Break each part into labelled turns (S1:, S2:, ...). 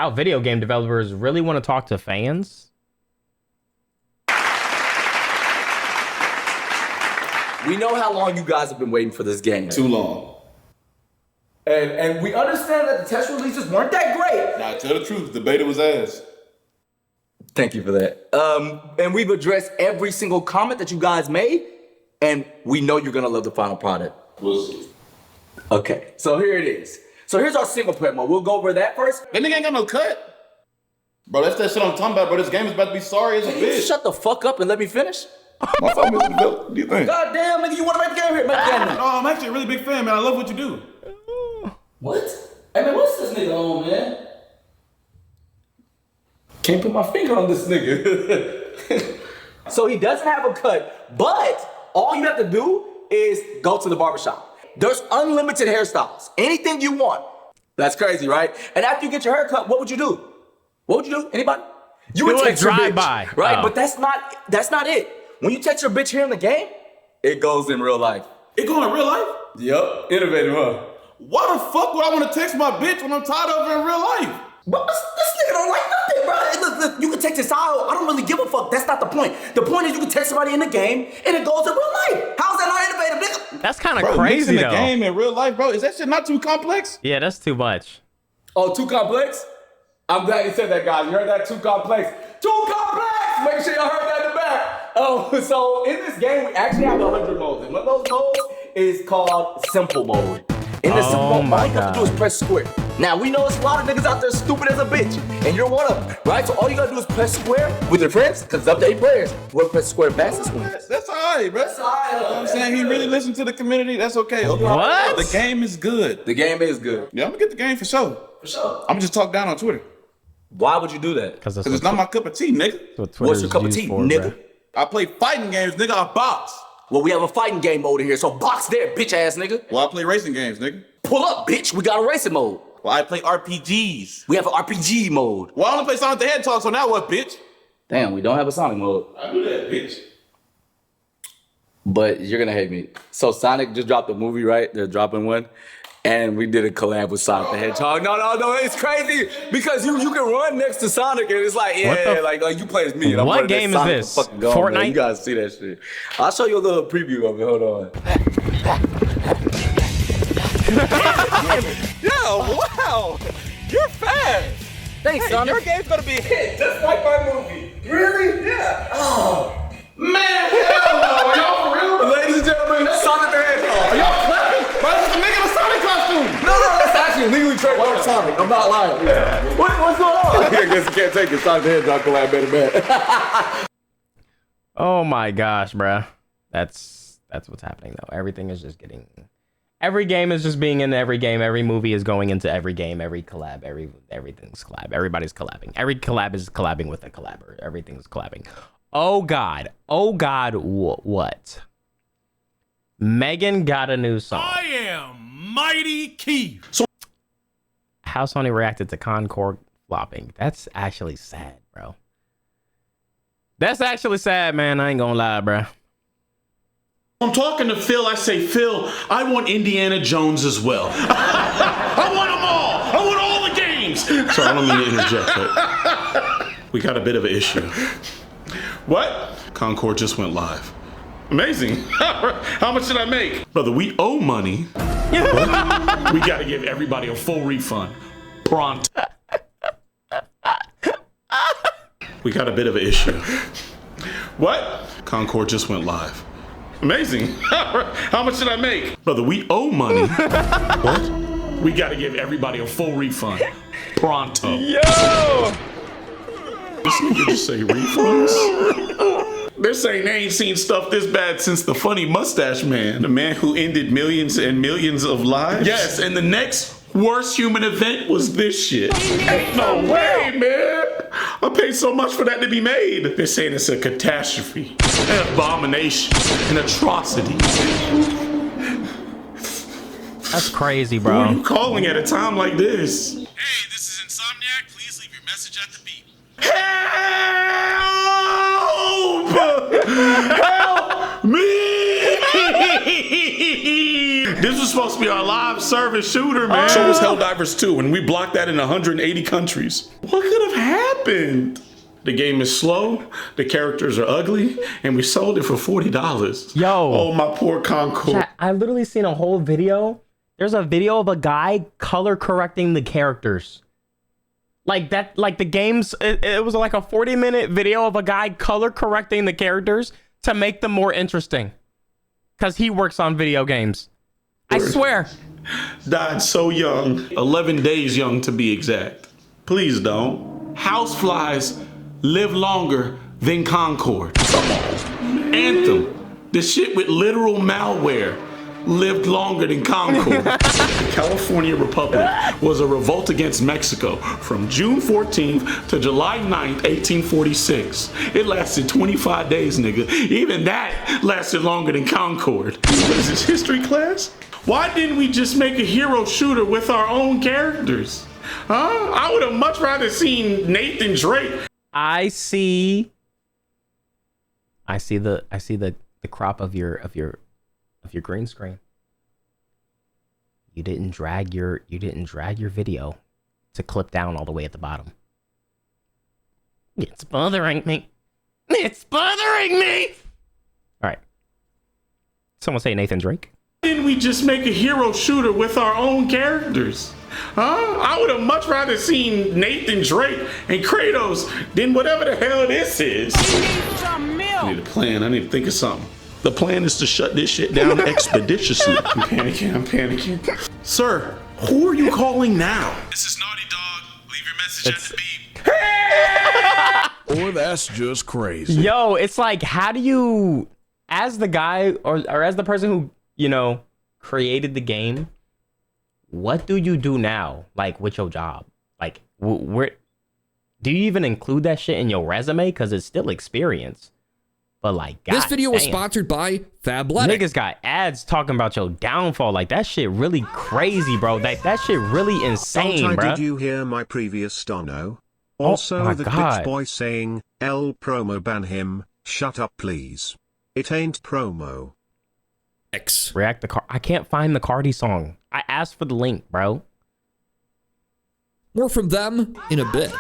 S1: How video game developers really want to talk to fans?
S2: We know how long you guys have been waiting for this game.
S3: Too long.
S2: And we understand that the test releases weren't that great.
S3: Nah, tell the truth. The beta was ass.
S2: Thank you for that. And we've addressed every single comment that you guys made, and we know you're gonna love the final product.
S3: We'll see.
S2: Okay, so here it is. So here's our single player mode. We'll go over that first.
S3: That nigga ain't got no cut. Bro, that's that shit I'm talking about, bro. This game is about to be sorry as a bitch.
S2: Shut the fuck up and let me finish.
S3: My phone is developed. What do you think?
S2: God damn, nigga, you wanna make the game here? Make the game now.
S4: No, I'm actually a really big fan, man. I love what you do.
S2: What? Hey man, what's this nigga on, man? Can't put my finger on this nigga. So he doesn't have a cut, but all you have to do is go to the barbershop. There's unlimited hairstyles. Anything you want. That's crazy, right? And after you get your haircut, what would you do? What would you do? Anybody? You would text your bitch,
S1: drive-by.
S2: right?
S1: Oh.
S2: But that's not it. When you text your bitch here in the game, it goes in real life.
S4: It going in real life?
S2: Yup, innovative, huh?
S4: Why the fuck would I want to text my bitch when I'm tired of her in real life?
S2: Bro, this nigga don't like nothing, bro. Hey, look, you can text his style. I don't really give a fuck. That's not the point. The point is you can text somebody in the game and it goes in real life. How's that not innovative, nigga?
S1: That's kind of
S3: Bro,
S1: crazy,
S3: mixing
S1: though.
S3: the game in real life, bro. Is that shit not too complex?
S1: Yeah, that's too much.
S2: Oh, too complex? I'm glad you said that, guys. You heard that? Too complex. Too complex! Make sure y'all heard that in the back. So in this game, we actually have 100 modes. And one of those modes is called simple mode. In the simple mode, all you have to do is press square. Now, we know it's a lot of niggas out there stupid as a bitch, and you're one of them, right? So all you gotta do is press square with your friends, because it's up to 8 players. Whoever press square fastest wins.
S3: That's all right, bro.
S2: That's all right.
S3: You know what I'm saying? He really listened to the community. That's okay.
S1: What?
S3: The game is good.
S2: The game is good.
S3: Yeah, I'm gonna get the game for sure.
S2: For sure.
S3: I'm gonna just talk down on Twitter.
S2: Why would you do that?
S1: Because
S3: Because it's not my cup of tea, nigga.
S2: What's your cup of tea, nigga?
S3: I play fighting games, nigga. I box.
S2: Well, we have a fighting game mode in here, so box there, bitch ass nigga.
S3: Well, I play racing games, nigga.
S2: Pull up, bitch. We got a racing mode.
S3: Well, I play RPGs.
S2: We have an RPG mode.
S3: Well, I only play Sonic the Hedgehog, so now what, bitch?
S2: Damn, we don't have a Sonic mode.
S3: I do that, bitch.
S2: But you're gonna hate me. So Sonic just dropped a movie, right? They're dropping one. And we did a collab with Sonic the Hedgehog. No, it's crazy because you can run next to Sonic and it's like, yeah, like you play as me. And
S1: What
S2: I'm
S1: game is
S2: Sonic
S1: this?
S2: fucking gone,
S1: Fortnite?
S2: man. You guys see that shit. I'll show you a little preview of it. Hold on.
S5: Yo, wow! You're fast!
S2: Thanks, Sonic.
S5: Your game's gonna be a hit,
S2: Just like my movie. Really?
S5: yeah!
S2: Oh.
S3: Man, hell no. Are y'all for real?
S2: Ladies and gentlemen, Sonic the Hedgehog.
S3: Are y'all clapping? Bro, this is a nigga in a Sonic costume.
S2: No, that's actually legally trademarked Sonic. I'm not lying. What's going on? I guess you can't take it. Sonic the Hedgehog collab better man.
S1: Oh my gosh, bruh. That's what's happening though. Everything is just getting. Every game is just being in every game. Every movie is going into every game. Every collab. Everything's collab. Everybody's collabing. Every collab is collabing with a collabor. Everything's collabing. Oh God. Oh God. What? Megan got a new song.
S4: I am Mighty Keith.
S1: How Sony reacted to Concord flopping. That's actually sad, bro. That's actually sad, man. I ain't gonna lie, bro.
S6: I'm talking to Phil. I say, Phil, I want Indiana Jones as well. I want them all. I want all the games. Sorry, I don't mean to interject, but we got a bit of an issue. What? Concord just went live. Amazing. How much did I make? Brother, we owe money. We got to give everybody a full refund. Pronto. We got a bit of an issue. What? Concord just went live. Amazing. How much did I make? Brother, we owe money. What? We got to give everybody a full refund. Pronto.
S1: Yo!
S6: This nigga just say refunds? They're saying they ain't seen stuff this bad since the funny mustache man. The man who ended millions and millions of lives? Yes, and the next worst human event was this shit. Ain't no way, man. I paid so much for that to be made. They're saying it's a catastrophe, an abomination, an atrocity.
S1: That's crazy,
S6: Who
S1: bro.
S6: are you calling at a time like this?
S4: Hey, this is Insomniac. Please leave your message at the beep.
S6: Help! Help me! This was was supposed to be our live service shooter, man.
S4: So was Helldivers 2, and we blocked that in 180 countries.
S6: What could have happened? The game is slow, the characters are ugly, and we sold it for $40.
S1: Yo.
S6: Oh, my poor Concord.
S1: Chat, I literally seen a whole video. There's a video of a guy color correcting the characters. Like that, like the games, it was like a 40-minute video of a guy color correcting the characters to make them more interesting. Because he works on video games. I swear.
S6: Died so young, 11 days young to be exact. Please don't. Houseflies live longer than Concord. Anthem, the shit with literal malware, lived longer than Concord. The California Republic was a revolt against Mexico from June 14th to July 9th, 1846. It lasted 25 days, nigga. Even that lasted longer than Concord. What is this, history class? Why didn't we just make a hero shooter with our own characters? Huh? I would have much rather seen Nathan Drake.
S1: I see the crop of your green screen. You didn't drag your video to clip down all the way at the bottom. It's bothering me. It's bothering me. All right. Someone say Nathan Drake.
S6: Didn't we just make a hero shooter with our own characters? Huh? I would have much rather seen Nathan Drake and Kratos than whatever the hell this is. I need a plan. I need to think of something. The plan is to shut this shit down expeditiously. I'm panicking. Sir, who are you calling now?
S5: This is Naughty Dog. Leave your message at the beep.
S7: Or that's just crazy.
S1: Yo, it's like, how do you, as the guy or as the person who, you know, created the game, what do you do now, like, with your job? Like, where do you even include that shit in your resume? Because it's still experience. But like,
S8: this video was
S1: damn.
S8: sponsored by Fabletics.
S1: Niggas got ads talking about your downfall. Like, that shit really crazy, bro. That shit really insane, bro.
S9: Did you hear my previous stono? Also, the bitch boy saying, L promo ban him, shut up please. It ain't promo.
S8: X.
S1: React the car. I can't find the Cardi song. I asked for the link, bro.
S8: More from them in a bit.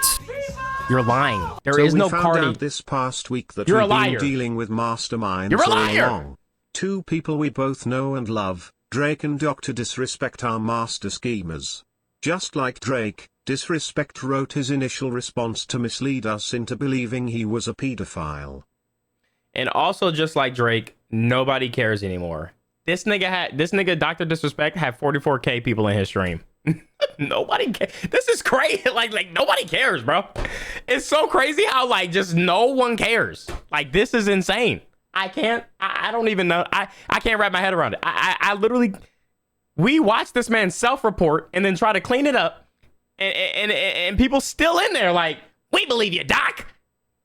S1: You're lying. There is no Cardi.
S9: We found out this past week that
S1: You're a
S9: we've
S1: liar.
S9: been dealing with masterminds
S1: You're a
S9: all
S1: liar.
S9: along. Two people we both know and love, Drake and Dr. Disrespect, are master schemers. Just like Drake, Disrespect wrote his initial response to mislead us into believing he was a pedophile.
S1: And also, just like Drake, nobody cares anymore. This nigga Dr. Disrespect had 44K people in his stream. Nobody cares. This is crazy. Like nobody cares, bro. It's so crazy how like just no one cares. Like, this is insane. I don't even know. I can't wrap my head around it. I literally, we watched this man self-report and then try to clean it up, and people still in there like, we believe you, Doc.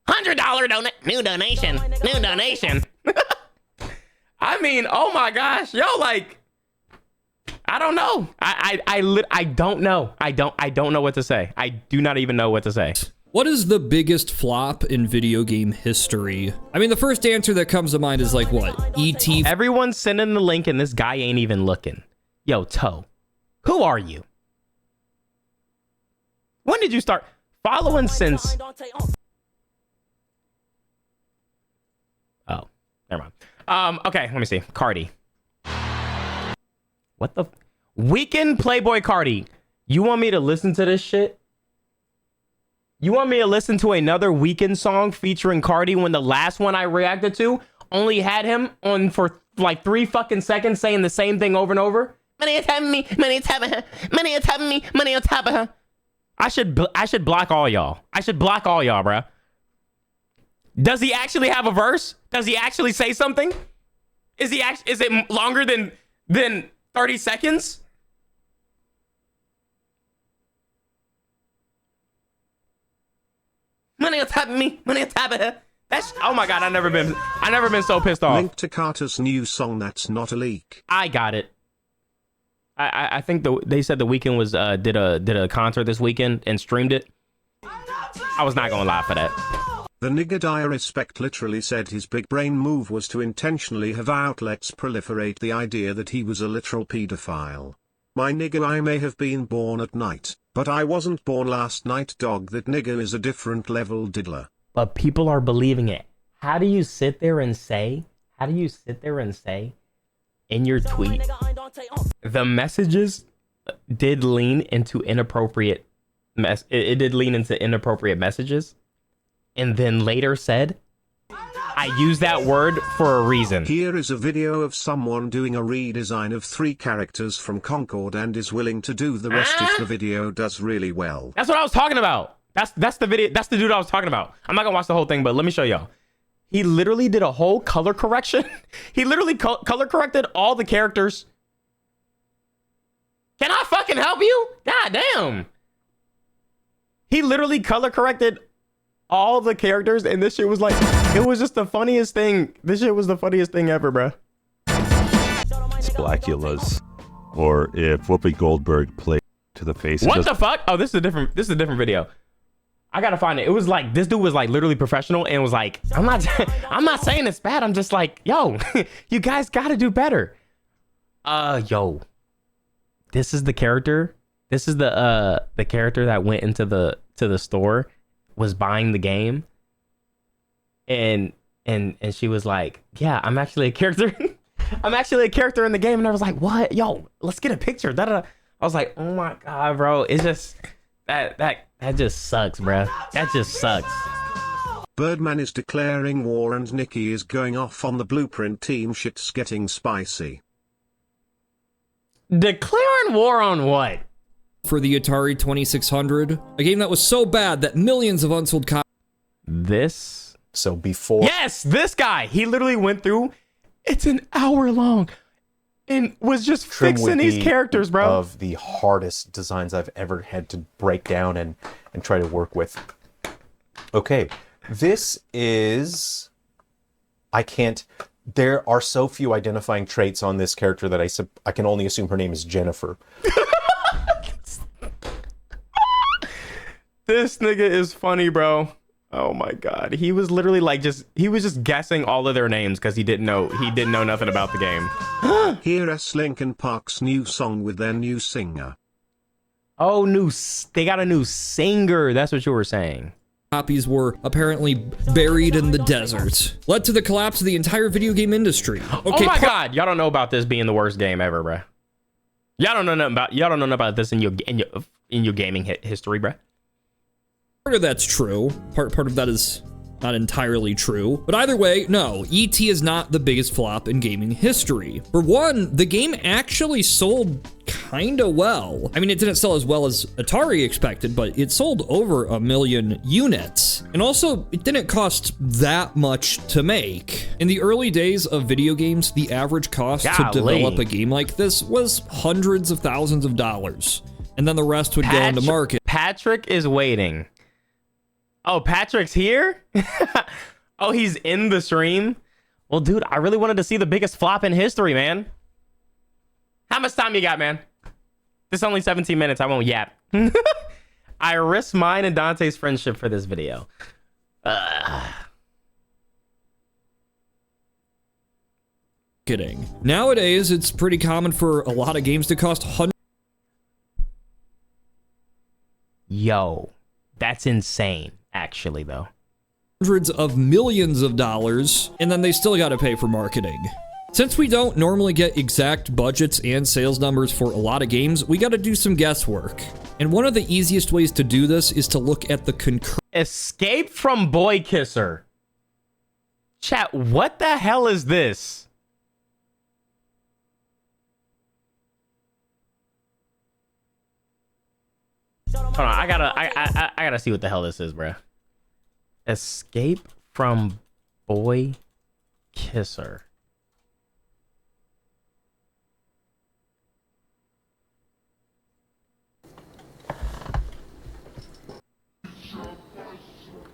S1: $100 new donation. I mean, oh my gosh, yo, like, I don't know. I don't know. I don't know what to say. I do not even know what to say.
S8: What is the biggest flop in video game history? I mean, the first answer that comes to mind is like, what? E.T.
S1: Everyone's sending the link and this guy ain't even looking. Yo, Toe, who are you? When did you start following since? Oh, never mind. Okay, let me see. Cardi. What the? Weekend Playboy Cardi. You want me to listen to this shit? You want me to listen to another Weekend song featuring Cardi when the last one I reacted to only had him on for like 3 fucking seconds saying the same thing over and over? Money on top of me, money on top of her, money on top of me, money on top of her. I should block all y'all. I should block all y'all, bruh. Does he actually have a verse? Does he actually say something? Is it longer than 30 seconds? Money on top of me, money on top of her. That's, oh my god, I've never been so pissed off.
S9: Link to Carter's new song, That's Not a Leak.
S1: I got it. I think they said the Weeknd was did a concert this weekend and streamed it. I was not gonna lie for that.
S9: The nigga I respect literally said his big brain move was to intentionally have outlets proliferate the idea that he was a literal pedophile. My nigga, I may have been born at night, but I wasn't born last night, dog. That nigga is a different level diddler.
S1: But people are believing it. How do you sit there and say in your tweet, the messages did lean into inappropriate it did lean into inappropriate messages, and then later said, I use that word for a reason.
S9: Here is a video of someone doing a redesign of 3 characters from Concord and is willing to do the rest if the video does really well.
S1: That's what I was talking about. That's the video. That's the dude I was talking about. I'm not gonna watch the whole thing, but let me show y'all. He literally did a whole color correction. He literally color corrected all the characters. Can I fucking help you? God damn. He literally color corrected all the characters, and this shit was like, it was just the funniest thing. This shit was the funniest thing ever, bro.
S7: It's Blackula's, or if Whoopi Goldberg played to the face.
S1: What the fuck? Oh, this is a different video. I gotta find it. It was like, this dude was like literally professional and was like, I'm not saying it's bad. I'm just like, yo, you guys gotta do better. Yo, this is the character. This is the character that went into the store, was buying the game, and she was like, yeah, I'm actually a character. I'm actually a character in the game. And I was like, what? Yo, let's get a picture. I was like, oh my God, bro. It's just that just sucks, bro. That just sucks.
S9: Birdman is declaring war and Nikki is going off on the Blueprint team. Shit's getting spicy.
S1: Declaring war on what?
S8: For the Atari 2600, a game that was so bad that millions of unsold copies.
S1: This.
S10: So before.
S1: Yes, this guy. He literally went through. It's an hour long, and was just fixing these characters, bro.
S10: Of the hardest designs I've ever had to break down and try to work with. Okay, this is. I can't. There are so few identifying traits on this character that I can only assume her name is Jennifer.
S1: This nigga is funny, bro. Oh my God. He was literally like he was just guessing all of their names because he didn't know nothing about the game.
S9: Here is Linkin Park's new song with their new singer.
S1: Oh, they got a new singer. That's what you were saying.
S8: Copies were apparently buried in the desert. Led to the collapse of the entire video game industry. Okay,
S1: oh my God. Y'all don't know about this being the worst game ever, bro. Y'all don't know nothing about this in your gaming history, bro.
S8: Part of that's true. Part of that is not entirely true. But either way, no, E.T. is not the biggest flop in gaming history. For one, the game actually sold kinda well. I mean, it didn't sell as well as Atari expected, but it sold over 1 million units. And also, it didn't cost that much to make. In the early days of video games, the average cost to develop a game like this was hundreds of thousands of dollars. And then the rest would go into market.
S1: Patrick is waiting. Oh, Patrick's here? Oh, he's in the stream? Well, dude, I really wanted to see the biggest flop in history, man. How much time you got, man? This is only 17 minutes. I won't yap. I risked mine and Dante's friendship for this video.
S8: Kidding. Nowadays, it's pretty common for a lot of games to cost hundreds.
S1: Yo, that's insane. Actually, though,
S8: hundreds of millions of dollars, and then they still got to pay for marketing. Since we don't normally get exact budgets and sales numbers for a lot of games, we got to do some guesswork. And one of the easiest ways to do this is to look at the concurrent.
S1: Escape from Boy Kisser. Chat, what the hell is this? Hold on, I gotta see what the hell this is, bro. Escape from Boy Kisser.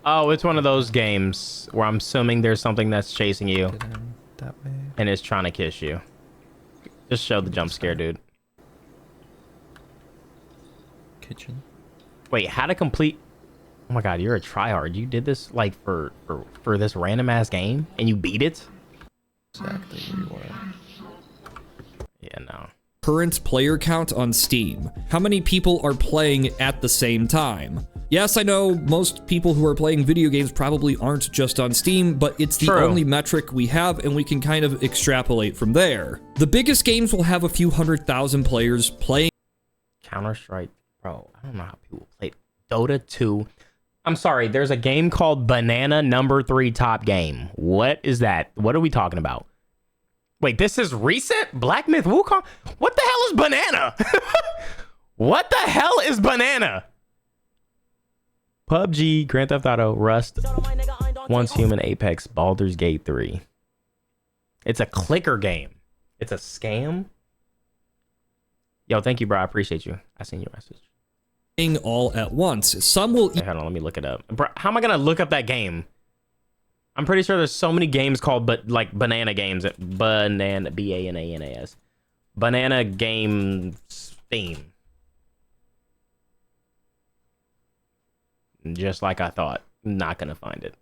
S1: Oh, it's one of those games where I'm assuming there's something that's chasing you and is trying to kiss you. Just show the jump scare, dude.
S11: Kitchen.
S1: Wait, how to complete? Oh my god, you're a tryhard. You did this like for this random ass game and you beat it?
S2: Exactly where you are.
S1: Yeah, no.
S8: Current player count on Steam. How many people are playing at the same time? Yes, I know most people who are playing video games probably aren't just on Steam, but it's the only metric we have, and we can kind of extrapolate from there. The biggest games will have a few 100,000 players playing.
S1: Counter-Strike, bro, I don't know how people play Dota 2. I'm sorry, there's a game called Banana #3 Top Game. What is that? What are we talking about? Wait, this is recent? Black Myth Wukong? What the hell is Banana? What the hell is Banana? PUBG, Grand Theft Auto, Rust, Once Human, Apex, Baldur's Gate 3. It's a clicker game. It's a scam? Yo, thank you, bro. I appreciate you. I seen your message.
S8: All at once. Some will.
S1: Hey, hold on, let me look it up. Bro, how am I gonna look up that game? I'm pretty sure there's so many games called like banana games. Banana, BANANAS. Banana game theme. Just like I thought. Not gonna find it.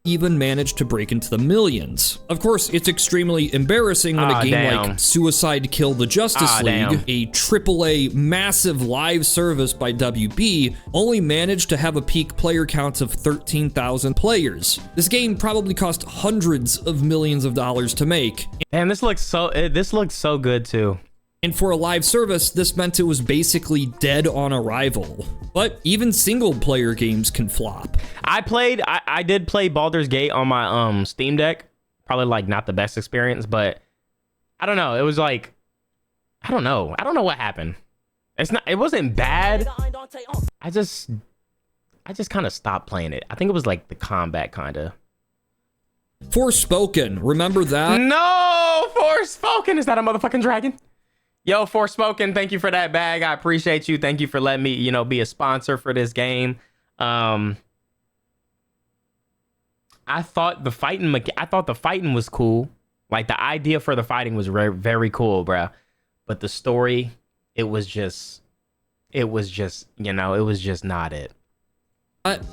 S8: Even managed to break into the millions. Of course, it's extremely embarrassing when a game like Suicide Kill the Justice League, a AAA massive live service by WB, only managed to have a peak player count of 13,000 players. This game probably cost hundreds of millions of dollars to make.
S1: And this looked so good too.
S8: And for a live service, this meant it was basically dead on arrival. But even single player games can flop.
S1: I did play Baldur's Gate on my Steam Deck. Probably like not the best experience, but I don't know. It was like, I don't know what happened. It wasn't bad. I just kind of stopped playing it. I think it was like the combat kind of.
S8: Forspoken, remember that?
S1: No, Forspoken, is that a motherfucking dragon? Yo, Forspoken, thank you for that bag. I appreciate you. Thank you for letting me, you know, be a sponsor for this game. I thought the fighting was cool. Like the idea for the fighting was very, very cool, bro. But the story, it was just, you know, it was just not it.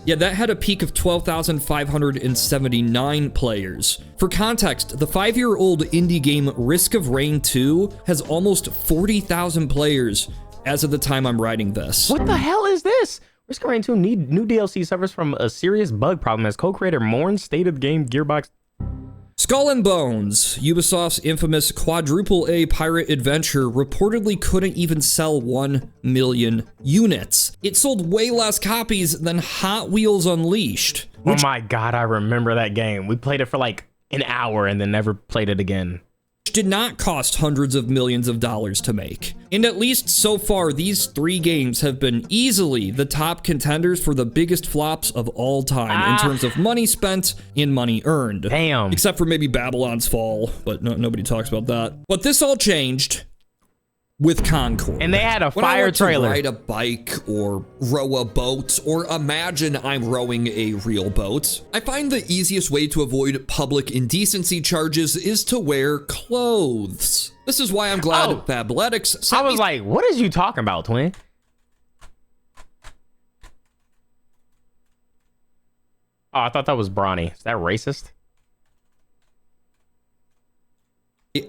S8: Yeah, that had a peak of 12,579 players. For context, the 5-year-old indie game Risk of Rain 2 has almost 40,000 players as of the time I'm writing this.
S1: What the hell is this? Risk of Rain 2 new DLC suffers from a serious bug problem as co-creator mourns state of the game Gearbox.
S8: Skull and Bones, Ubisoft's infamous quadruple-A pirate adventure, reportedly couldn't even sell 1 million units. It sold way less copies than Hot Wheels Unleashed.
S1: Oh my god, I remember that game. We played it for like an hour and then never played it again.
S8: Did not cost hundreds of millions of dollars to make. And at least so far, these 3 games have been easily the top contenders for the biggest flops of all time in terms of money spent and money earned.
S1: Damn.
S8: Except for maybe Babylon's Fall, but nobody talks about that. But this all changed with Concord.
S1: And they had a fire
S8: When
S1: trailer.
S8: I want to ride a bike or row a boat or imagine I'm rowing a real boat, I find the easiest way to avoid public indecency charges is to wear clothes. This is why I'm glad Fabletics.
S1: I was like, what is you talking about, twin? Oh, I thought that was Brawny. Is that racist?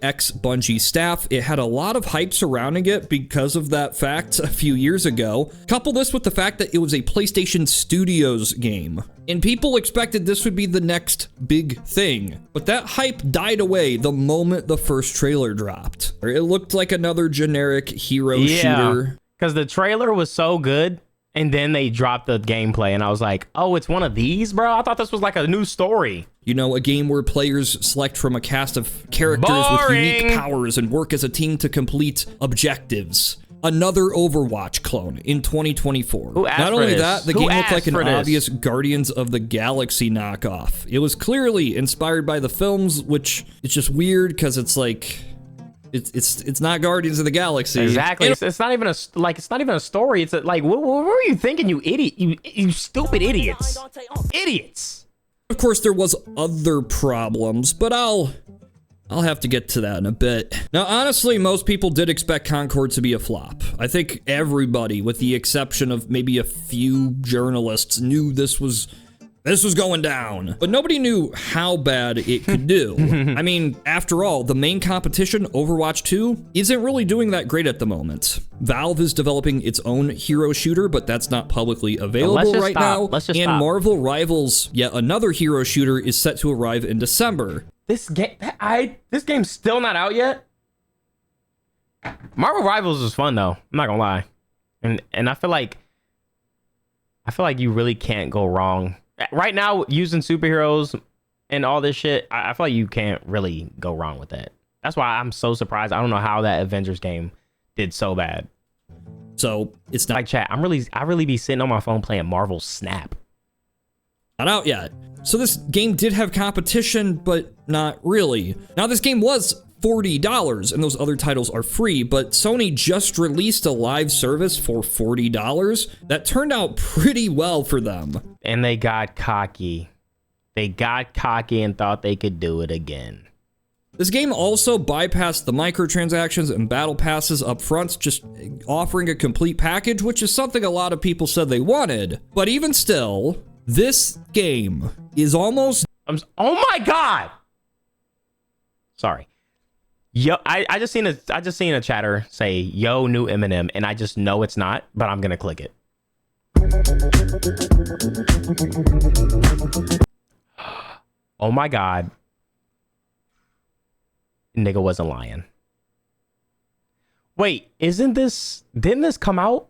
S8: Ex-Bungie staff. It had a lot of hype surrounding it because of that fact a few years ago. Couple this with the fact that it was a PlayStation Studios game, and people expected this would be the next big thing. But that hype died away the moment the first trailer dropped. It looked like another generic hero shooter.
S1: Because the trailer was so good, and then they dropped the gameplay, and I was like, oh, it's one of these, bro? I thought this was like a new story.
S8: You know, a game where players select from a cast of characters with unique powers and work as a team to complete objectives. Another Overwatch clone in 2024. Not only that, the game looked like an obvious Guardians of the Galaxy knockoff. It was clearly inspired by the films, which is just weird because it's like it's not Guardians of the Galaxy.
S1: Exactly. It's not even a story. It's like what were you thinking, you idiot? You stupid idiots. Idiots.
S8: Of course, there was other problems, but I'll I'll have to get to that in a bit. Now, honestly, most people did expect Concord to be a flop. I think everybody, with the exception of maybe a few journalists, knew this was going down. But nobody knew how bad it could do. I mean, after all, the main competition, Overwatch 2, isn't really doing that great at the moment. Valve is developing its own hero shooter, but that's not publicly available right now. And Marvel Rivals, yet another hero shooter, is set to arrive in December.
S1: This game's still not out yet. Marvel Rivals is fun though. I'm not gonna lie, and I feel like you really can't go wrong right now using superheroes and all this shit. I feel like you can't really go wrong with that. That's why I'm so surprised. I don't know how that Avengers game did so bad.
S8: So it's not
S1: like chat. I really be sitting on my phone playing Marvel Snap.
S8: Not out yet. So this game did have competition, but not really. Now this game was $40 and those other titles are free, but Sony just released a live service for $40. That turned out pretty well for them.
S1: And they got cocky. They got cocky and thought they could do it again.
S8: This game also bypassed the microtransactions and battle passes up front, just offering a complete package, which is something a lot of people said they wanted. But even still, this game is almost...
S1: Oh my god! Sorry. Yo, I just seen a chatter say, yo, new Eminem, and I just know it's not, but I'm gonna click it. Oh my god. Nigga wasn't lying. Wait, didn't this come out?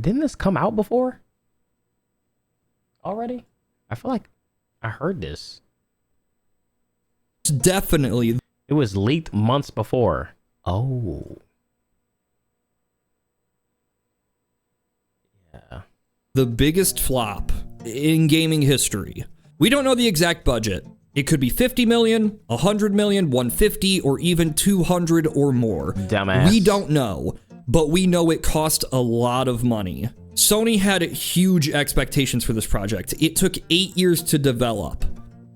S1: Didn't this come out before? Already? I feel like I heard this.
S8: Definitely.
S1: It was leaked months before. Oh. Yeah.
S8: The biggest flop in gaming history. We don't know the exact budget. It could be 50 million, 100 million, 150, or even 200 or more.
S1: Dumbass.
S8: We don't know, but we know it cost a lot of money. Sony had huge expectations for this project. It took 8 years to develop.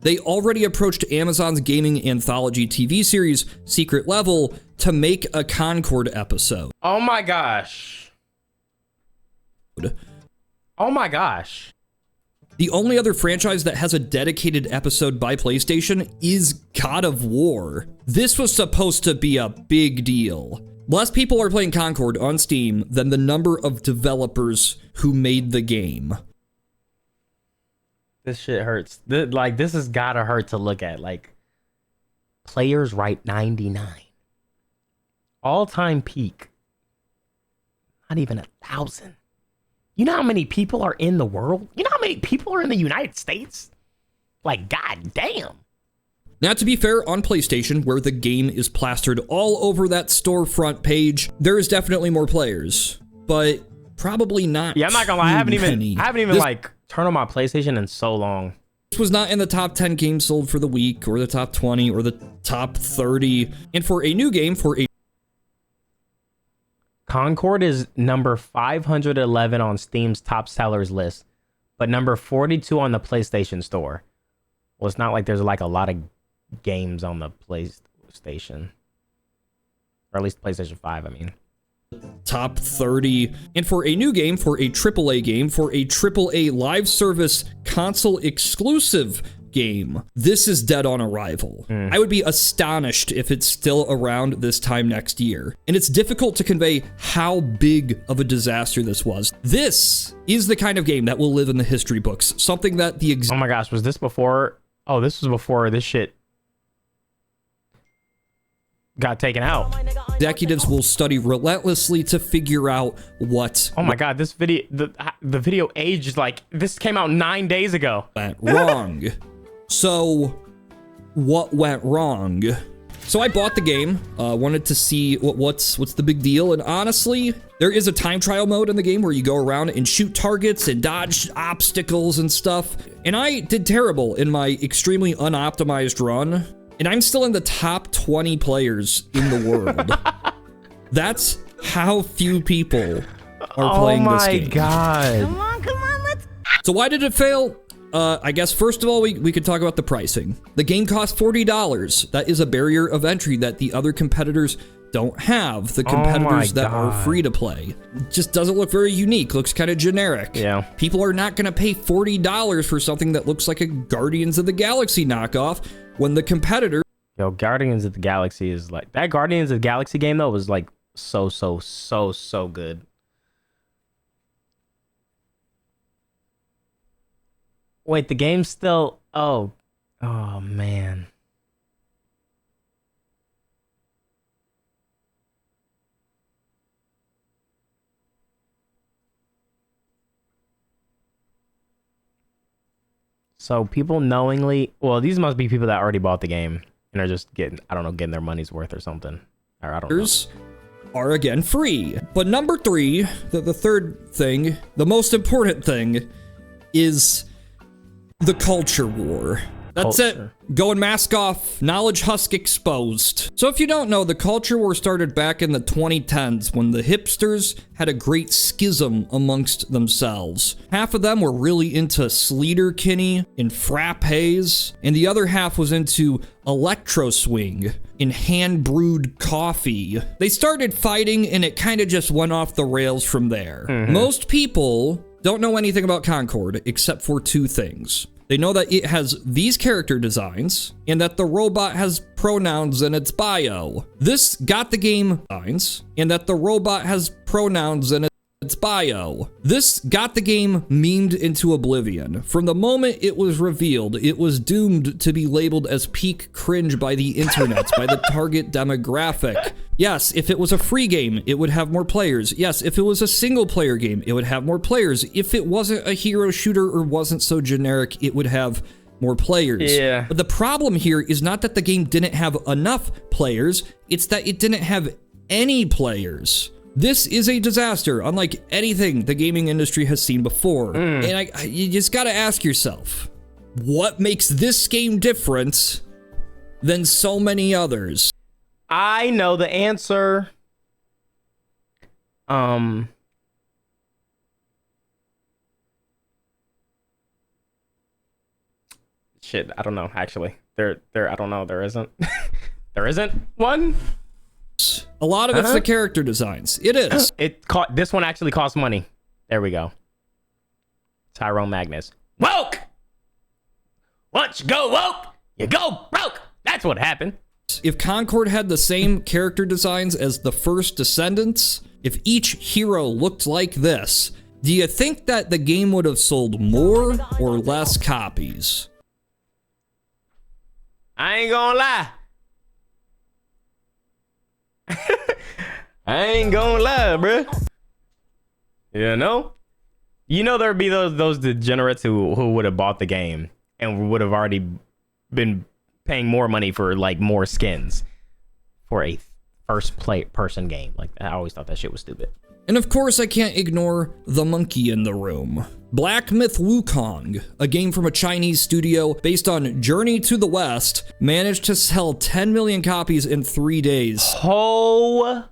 S8: They already approached Amazon's gaming anthology TV series, Secret Level, to make a Concord episode.
S1: Oh my gosh. Oh my gosh.
S8: The only other franchise that has a dedicated episode by PlayStation is God of War. This was supposed to be a big deal. Less people are playing Concord on Steam than the number of developers who made the game.
S1: This shit hurts. This has gotta hurt to look at. Like, players write 99. All-time peak. Not even 1,000. You know how many people are in the world? You know how many people are in the United States? Like, god damn.
S8: Now, to be fair, on PlayStation, where the game is plastered all over that storefront page, there is definitely more players, but probably not.
S1: Yeah, I'm not gonna lie. I haven't even like turned on my PlayStation in so long.
S8: This was not in the top 10 games sold for the week, or the top 20, or the top 30. And for a new game,
S1: Concord is number 511 on Steam's top sellers list, but number 42 on the PlayStation Store. Well, it's not like there's like a lot of games on the PlayStation, or at least PlayStation 5, I mean.
S8: Top 30. And for a new game, for a AAA live service console exclusive game, this is dead on arrival. I would be astonished if it's still around this time next year. And it's difficult to convey how big of a disaster this was. This is the kind of game that will live in the history books. Something that the
S1: oh my gosh, was this before? Oh, this was before this shit got taken out.
S8: Executives will study relentlessly to figure out what.
S1: Oh my god, this video, the video aged like this came out 9 days ago.
S8: Went wrong. So, what went wrong? So I bought the game, wanted to see what's the big deal, and honestly, there is a time trial mode in the game where you go around and shoot targets and dodge obstacles and stuff. And I did terrible in my extremely unoptimized run. And I'm still in the top 20 players in the world. That's how few people are playing this game.
S1: Oh my god.
S5: Come on, let's...
S8: So why did it fail? I guess first of all, we could talk about the pricing. The game costs $40. That is a barrier of entry that the other competitors don't have. The competitors that are free to play. Just doesn't look very unique. Looks kind of generic.
S1: Yeah.
S8: People are not going to pay $40 for something that looks like a Guardians of the Galaxy knockoff when the competitor.
S1: Yo, Guardians of the Galaxy is like, that Guardians of the Galaxy game though was like so good. Wait, the game's still, oh man. So people knowingly, well, these must be people that already bought the game and are just getting, I don't know, getting their money's worth or something. Or I don't know.
S8: Are again free. But number 3, the third thing, the most important thing is the culture war. That's it. Go and mask off. Knowledge husk exposed. So if you don't know, the culture war started back in the 2010s when the hipsters had a great schism amongst themselves. Half of them were really into Sleater-Kinney and frappes, and the other half was into electro swing and hand-brewed coffee. They started fighting and it kind of just went off the rails from there. Most people don't know anything about Concord except for 2 things. They know that it has these character designs and that the robot has pronouns in its bio. This got the game designs and that the robot has pronouns in its bio. This got the game memed into oblivion. From the moment it was revealed, it was doomed to be labeled as peak cringe by the internet, by the target demographic. Yes, if it was a free game, it would have more players. Yes, if it was a single player game, it would have more players. If it wasn't a hero shooter or wasn't so generic, it would have more players.
S1: Yeah.
S8: But the problem here is not that the game didn't have enough players, it's that it didn't have any players. This is a disaster, unlike anything the gaming industry has seen before. And you just gotta ask yourself, what makes this game different than so many others?
S1: I know the answer. Shit, I don't know, actually. I don't know, there isn't. There isn't one?
S8: A lot of it's the character designs. It is.
S1: This one actually costs money. There we go. Tyrone Magnus. Woke! Once you go woke, you go broke. That's what happened.
S8: If Concord had the same character designs as the first Descendants, if each hero looked like this, do you think that the game would have sold more or less copies?
S1: I ain't gonna lie. I ain't gonna lie, bruh. You know there'd be those degenerates who would have bought the game and would have already been paying more money for like more skins for a first person game. Like, I always thought that shit was stupid.
S8: And of course, I can't ignore the monkey in the room. Black Myth Wukong, a game from a Chinese studio based on Journey to the West, managed to sell 10 million copies in 3 days.
S1: Holy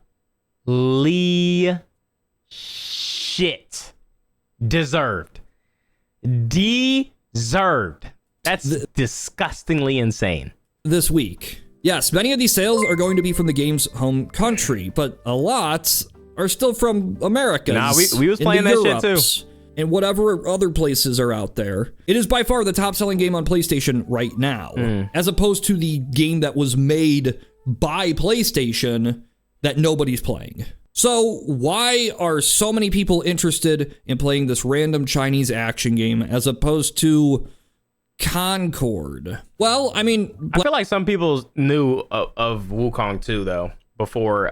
S1: shit. Deserved. That's disgustingly insane.
S8: This week. Yes, many of these sales are going to be from the game's home country, but a lot are still from America.
S1: Nah, we was playing that shit too.
S8: And whatever other places are out there. It is by far the top-selling game on PlayStation right now, as opposed to the game that was made by PlayStation that nobody's playing. So why are so many people interested in playing this random Chinese action game as opposed to Concord? Well, I mean,
S1: I feel like some people knew of Wukong too, though, before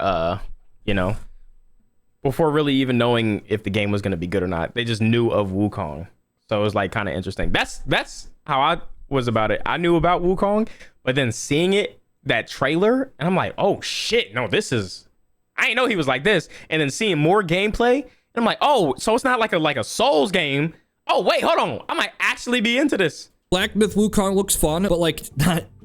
S1: before really even knowing if the game was going to be good or not. They just knew of Wukong, so it was like kind of interesting. That's how I was about it. I knew about Wukong, but then seeing that trailer, and I'm like, oh shit, no, I didn't know he was like this. And then seeing more gameplay, and I'm like, oh, so it's not like a Souls game. Oh wait, hold on, I might actually be into this.
S8: Black Myth Wukong looks fun, but like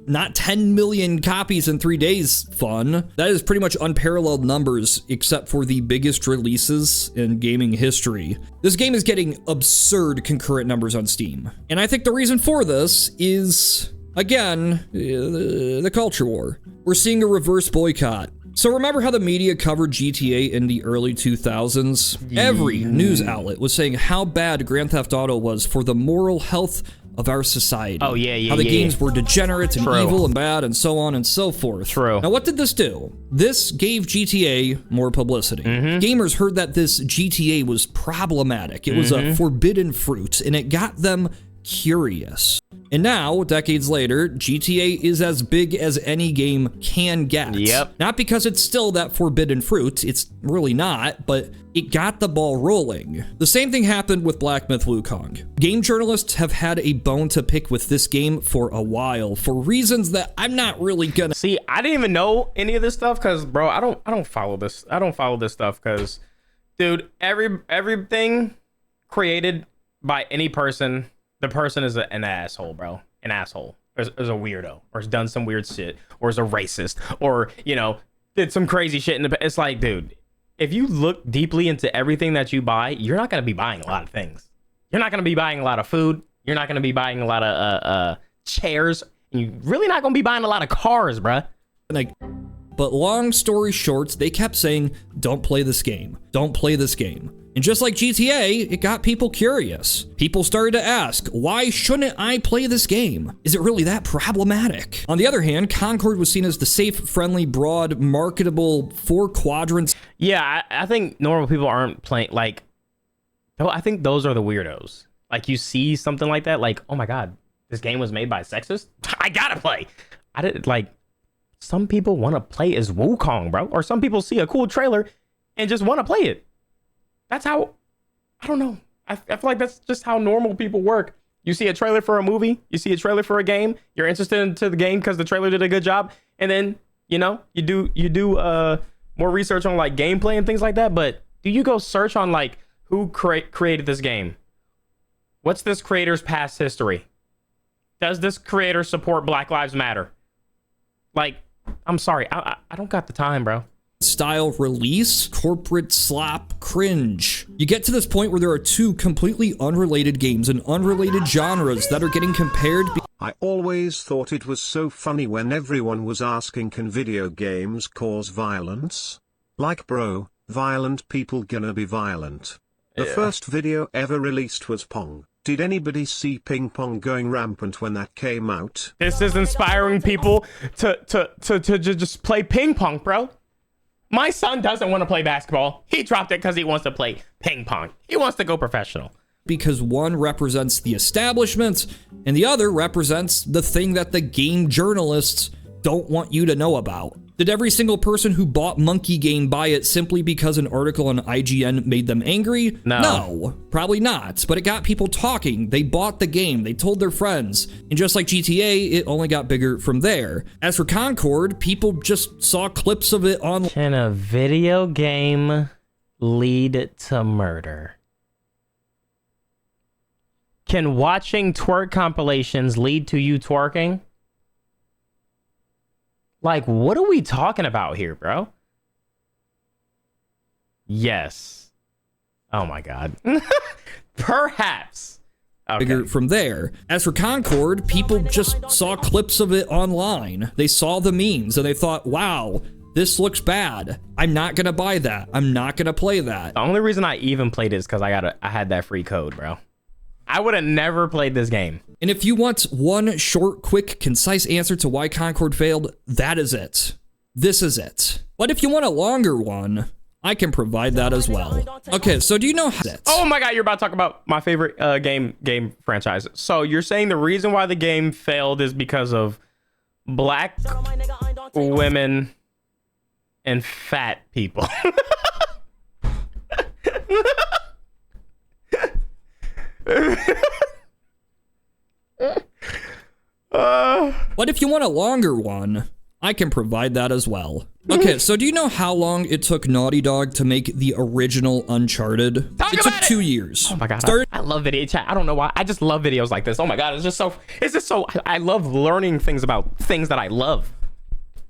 S8: not 10 million copies in 3 days fun. That is pretty much unparalleled numbers, except for the biggest releases in gaming history. This game is getting absurd concurrent numbers on Steam. And I think the reason for this is, again, the culture war. We're seeing a reverse boycott. So remember how the media covered GTA in the early 2000s? Every news outlet was saying how bad Grand Theft Auto was for the moral health of our society.
S1: Oh, yeah.
S8: How the games were degenerate and evil and bad and so on and so forth.
S1: True.
S8: Now, what did this do? This gave GTA more publicity. Gamers heard that this GTA was problematic. It was a forbidden fruit, and it got them curious. And now, decades later, GTA is as big as any game can get.
S1: Yep.
S8: Not because it's still that forbidden fruit, it's really not, but it got the ball rolling. The same thing happened with Black Myth Wukong. Game journalists have had a bone to pick with this game for a while, for reasons that I'm not really gonna...
S1: See, I didn't even know any of this stuff, because, bro, I don't follow this. I don't follow this stuff, because, dude, everything created by any person... The person is an asshole, bro. An asshole. Or is a weirdo. Or has done some weird shit. Or is a racist. Or, you know, did some crazy shit. It's like, dude, if you look deeply into everything that you buy, you're not going to be buying a lot of things. You're not going to be buying a lot of food. You're not going to be buying a lot of chairs. And you're really not going to be buying a lot of cars, bro.
S8: But long story short, they kept saying, don't play this game. Don't play this game. And just like GTA, it got people curious. People started to ask, why shouldn't I play this game? Is it really that problematic? On the other hand, Concord was seen as the safe, friendly, broad, marketable 4 quadrants.
S1: Yeah, I think normal people aren't playing, like, I think those are the weirdos. Like, you see something like that, like, oh my God, this game was made by sexist? I gotta play. I didn't, like, some people want to play as Wukong, bro. Or some people see a cool trailer and just want to play it. That's how, I don't know. I feel like that's just how normal people work. You see a trailer for a movie, you see a trailer for a game, you're interested into the game because the trailer did a good job, and then, you know, you do more research on like gameplay and things like that. But do you go search on like who created this game? What's this creator's past history? Does this creator support Black Lives Matter? Like, I'm sorry, I don't got the time, bro.
S8: Style release, corporate slop, cringe. You get to this point where there are 2 completely unrelated games and unrelated genres that are getting compared.
S9: I always thought it was so funny when everyone was asking, can video games cause violence? Like, bro, violent people gonna be violent. The first video ever released was Pong. Did anybody see ping pong going rampant when that came out?
S1: This is inspiring people to just play ping pong, bro. My son doesn't want to play basketball. He dropped it because he wants to play ping pong. He wants to go professional.
S8: Because one represents the establishment and the other represents the thing that the game journalists don't want you to know about. Did every single person who bought Monkey Game buy it simply because an article on IGN made them angry? No, probably not. But it got people talking. They bought the game. They told their friends. And just like GTA, it only got bigger from there. As for Concord, people just saw clips of it on...
S1: Can a video game lead to murder? Can watching twerk compilations lead to you twerking? Like, what are we talking about here, bro? Yes. Oh my God. Perhaps. Okay.
S8: Bigger from there. As for Concord, people just saw clips of it online. They saw the memes and they thought, wow, this looks bad. I'm not gonna buy that. I'm not gonna play that.
S1: The only reason I even played it is because I had that free code, bro. I would have never played this game.
S8: And if you want one short, quick, concise answer to why Concord failed, that is it. This is it. But if you want a longer one, I can provide that as well. Okay, so do you know how...
S1: Oh my God, you're about to talk about my favorite game franchise. So you're saying the reason why the game failed is because of black women and fat people.
S8: But if you want a longer one, I can provide that as well. Okay, so do you know how long it took Naughty Dog to make the original Uncharted? It took 2 years.
S1: Oh my god, I love video chat. I don't know why. I just love videos like this. Oh my god, it's just so, I love learning things about things that I love.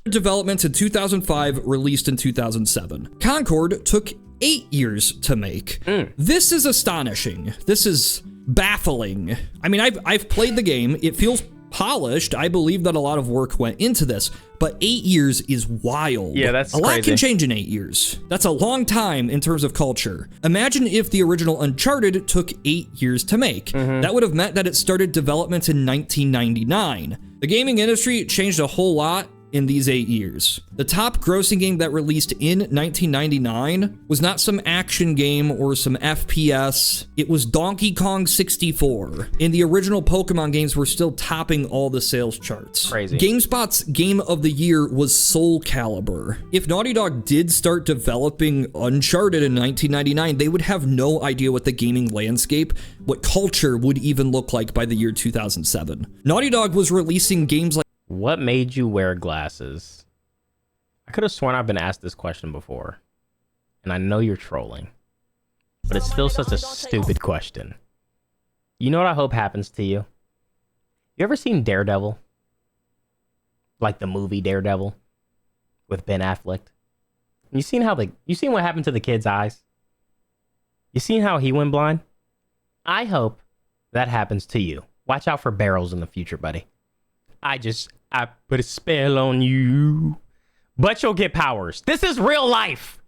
S8: Development in 2005, released in 2007. Concord took 8 years to make. This is astonishing. This is baffling. I mean, I've played the game. It feels polished. I believe that a lot of work went into this, but 8 years is wild.
S1: Yeah, that's
S8: a lot
S1: crazy.
S8: can change in 8 years. That's a long time in terms of culture. Imagine if the original Uncharted took 8 years to make. That would have meant that it started development in 1999. The gaming industry changed a whole lot in these 8 years. The top grossing game that released in 1999 was not some action game or some FPS. It was Donkey Kong 64. And the original Pokemon games were still topping all the sales charts.
S1: Crazy.
S8: GameSpot's Game of the Year was Soul Calibur. If Naughty Dog did start developing Uncharted in 1999, they would have no idea what the gaming landscape, what culture would even look like by the year 2007. Naughty Dog was releasing games like
S1: What made you wear glasses? I could have sworn I've been asked this question before, and I know you're trolling, but it's still such a stupid question. You know what I hope happens to you? You ever seen Daredevil? Like the movie Daredevil with Ben Affleck? You seen what happened to the kid's eyes? You seen how he went blind? I hope that happens to you. Watch out for barrels in the future, buddy. I put a spell on you. But you'll get powers. This is real life.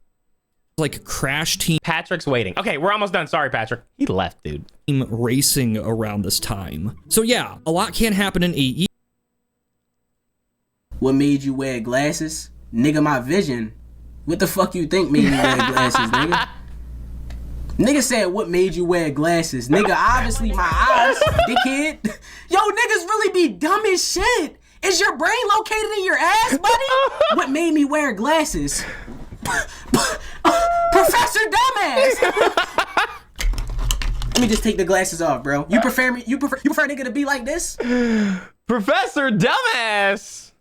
S8: like Crash Team.
S1: Patrick's waiting. Okay, we're almost done. Sorry, Patrick. He left, dude.
S8: Racing around this time. So yeah, a lot can happen in 8 years.
S11: What made you wear glasses? Nigga, my vision. What the fuck you think made me wear glasses, nigga? Nigga said, what made you wear glasses? Nigga, obviously my eyes, dickhead. Yo, niggas really be dumb as shit. Is your brain located in your ass, buddy? What made me wear glasses? Professor Dumbass. Let me just take the glasses off, bro. You prefer nigga to be like this?
S1: Professor Dumbass.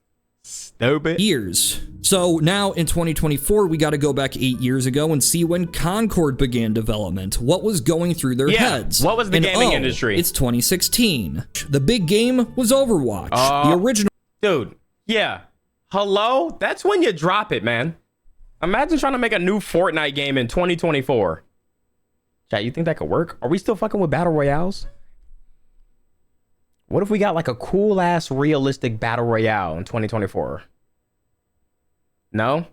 S1: Stupid.
S8: Years. So now in 2024, we got to go back 8 years ago and see when Concord began development. What was going through their heads?
S1: What was the gaming industry?
S8: It's 2016. The big game was Overwatch. The original.
S1: Dude, yeah. Hello? That's when you drop it, man. Imagine trying to make a new Fortnite game in 2024. Chat, you think that could work? Are we still fucking with battle royales? What if we got like a cool ass realistic battle royale in 2024? No?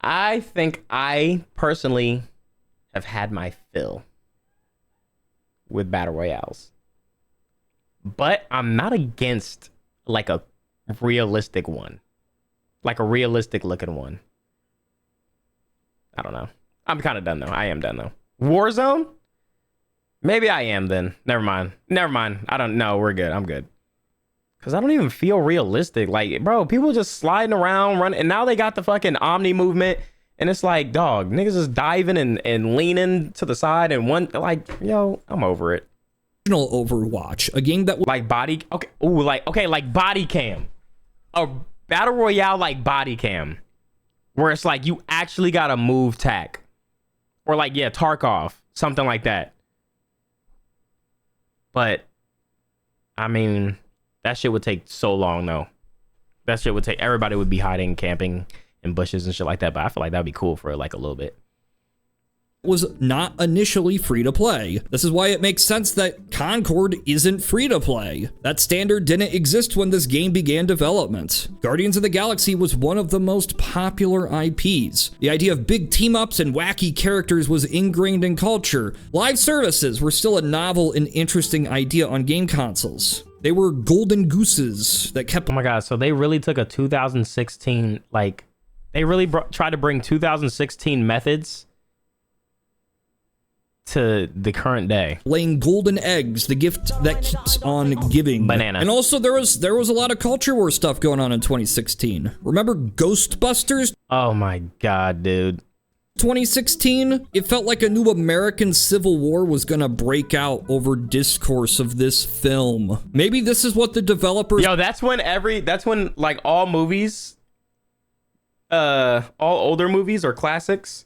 S1: I think I personally have had my fill with battle royales. But I'm not against like a realistic one. Like a realistic looking one. I don't know. I'm kind of done though. I am done though. Warzone? Maybe I am then. Never mind. I don't know. We're good. I'm good. Because I don't even feel realistic. Like, bro, people just sliding around, running. And now they got the fucking Omni movement. And it's like, dog, niggas just diving and leaning to the side. And one, like, yo, I'm over it.
S8: Overwatch. A game that...
S1: Like body... Okay. Ooh, like, okay, like body cam. A battle royale like body cam. Where it's like, you actually got to move tack. Or like, yeah, Tarkov, something like that. But, I mean, that shit would take so long, though. That shit would take, everybody would be hiding, camping in bushes and shit like that. But I feel like that'd be cool for like a little bit.
S8: Was not initially free to play. This is why it makes sense that Concord isn't free to play. That standard didn't exist when this game began development. Guardians of the Galaxy was one of the most popular IPs. The idea of big team-ups and wacky characters was ingrained in culture. Live services were still a novel and interesting idea on game consoles. They were golden gooses that kept...
S1: Oh my god, so they really took a 2016, like, they really tried to bring 2016 methods to the current day,
S8: laying golden eggs, the gift that keeps on giving.
S1: Banana.
S8: And also there was a lot of culture war stuff going on in 2016. Remember Ghostbusters?
S1: Oh my god, dude.
S8: 2016, it felt like a new American Civil War was gonna break out over discourse of this film. Maybe this is what the developers—
S1: Yo, that's when like all movies, all older movies or classics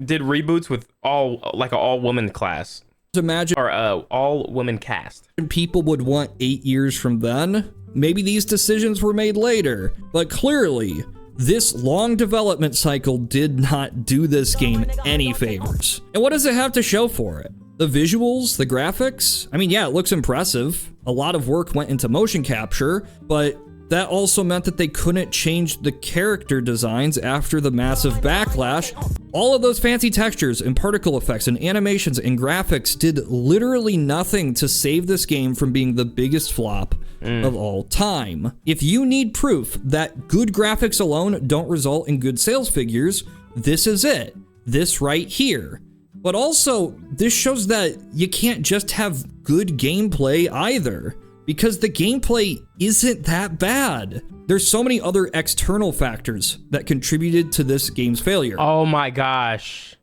S1: did reboots with like an all-woman class.
S8: Imagine,
S1: or all-woman cast.
S8: People would want 8 years from then. Maybe these decisions were made later, but clearly, this long development cycle did not do this game any favors. And what does it have to show for it? The visuals, the graphics? I mean, yeah, it looks impressive. A lot of work went into motion capture, but that also meant that they couldn't change the character designs after the massive backlash. All of those fancy textures and particle effects and animations and graphics did literally nothing to save this game from being the biggest flop of all time. If you need proof that good graphics alone don't result in good sales figures, this is it. This right here. But also, this shows that you can't just have good gameplay either, because the gameplay isn't that bad. There's so many other external factors that contributed to this game's failure.
S1: Oh my gosh.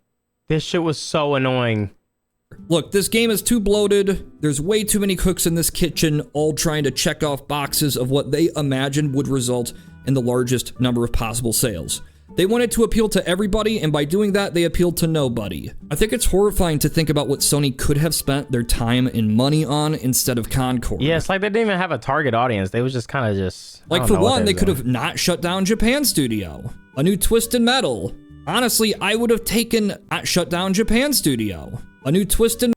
S1: This shit was so annoying.
S8: Look, this game is too bloated. There's way too many cooks in this kitchen, all trying to check off boxes of what they imagined would result in the largest number of possible sales. They wanted to appeal to everybody, and by doing that, they appealed to nobody. I think it's horrifying to think about what Sony could have spent their time and money on instead of Concord.
S1: Yeah, it's like they didn't even have a target audience. They was just kind of just...
S8: Like, for one, they could have not shut down Japan Studio. A new Twisted Metal. Honestly, I would have taken not shut down Japan Studio. A new Twisted...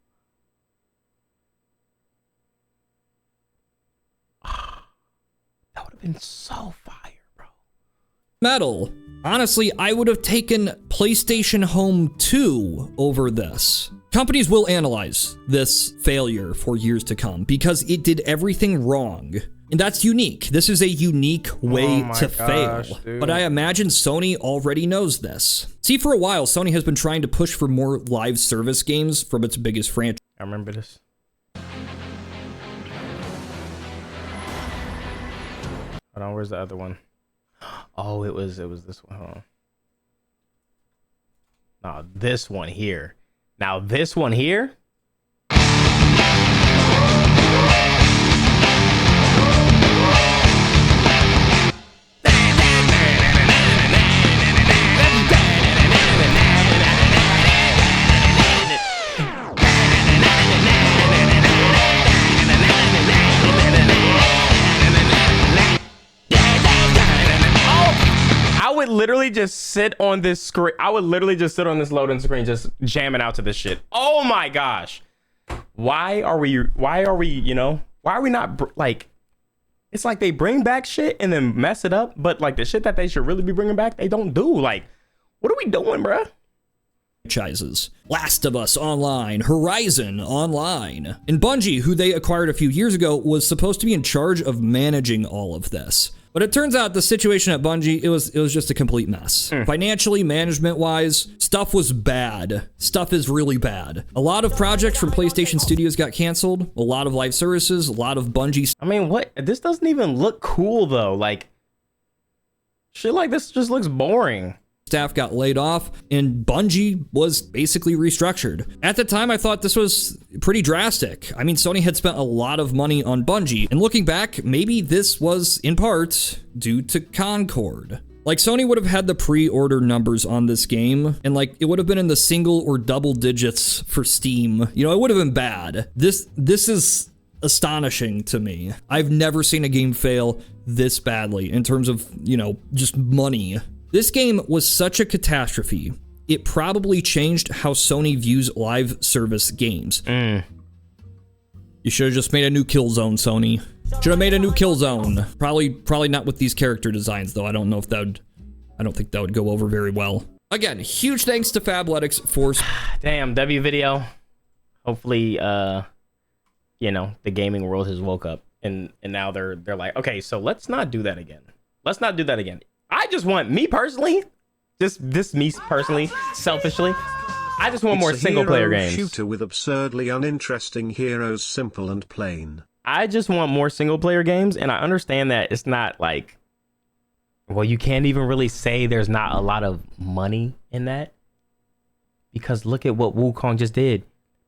S1: That would have been so fire, bro.
S8: Metal. Honestly, I would have taken PlayStation Home 2 over this. Companies will analyze this failure for years to come because it did everything wrong. And that's unique. This is a unique way to fail.
S1: Dude.
S8: But I imagine Sony already knows this. See, for a while, Sony has been trying to push for more live service games from its biggest franchise.
S1: I remember this. Hold on, where's the other one? Oh, it was this one. Hold on. No, this one here. Now this one here. I would literally just sit on this screen. I would literally just sit on this loading screen, just jamming out to this shit. Oh my gosh. Why are we, you know, why are we not like, it's like they bring back shit and then mess it up. But like the shit that they should really be bringing back, they don't do. Like, what are we doing, bruh?
S8: Franchises. Last of Us Online, Horizon Online. And Bungie, who they acquired a few years ago, was supposed to be in charge of managing all of this. But it turns out the situation at Bungie, it was just a complete mess. Financially, management-wise, stuff was bad. Stuff is really bad. A lot of projects from PlayStation Studios got canceled. A lot of live services, a lot of Bungie.
S1: I mean, what? This doesn't even look cool, though. Like, shit like this just looks boring.
S8: Staff got laid off, and Bungie was basically restructured. At the time, I thought this was pretty drastic. I mean, Sony had spent a lot of money on Bungie, and looking back, maybe this was, in part, due to Concord. Like, Sony would have had the pre-order numbers on this game, and like, it would have been in the single or double digits for Steam. You know, it would have been bad. This is astonishing to me. I've never seen a game fail this badly in terms of, you know, just money. This game was such a catastrophe, it probably changed how Sony views live service games. You should have just made a new Killzone, Sony. Should have made a new Killzone. Probably not with these character designs, though. I don't know if that would, I don't think that would go over very well. Again, huge thanks to Fabletics for...
S1: Damn, W video. Hopefully, you know, the gaming world has woke up and now they're like, okay, so let's not do that again. Let's not do that again. I just want, me personally, me personally, selfishly, I just want more single player games.
S9: Shooter with absurdly uninteresting heroes, simple and plain.
S1: I just want more single player games, and I understand that it's not like Well, you can't even really say there's not a lot of money in that, because look at what Wukong just did.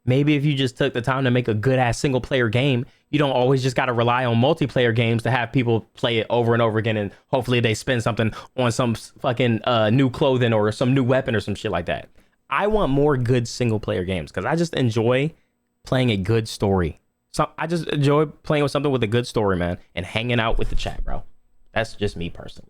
S1: Maybe if you just took the time to make a good ass single player game, you don't always just got to rely on multiplayer games to have people play it over and over again, and hopefully they spend something on some fucking new clothing or some new weapon or some shit like that. I want more good single player games because I just enjoy playing a good story. So I just enjoy playing with something with a good story, man, and hanging out with the chat, bro. That's just me personally.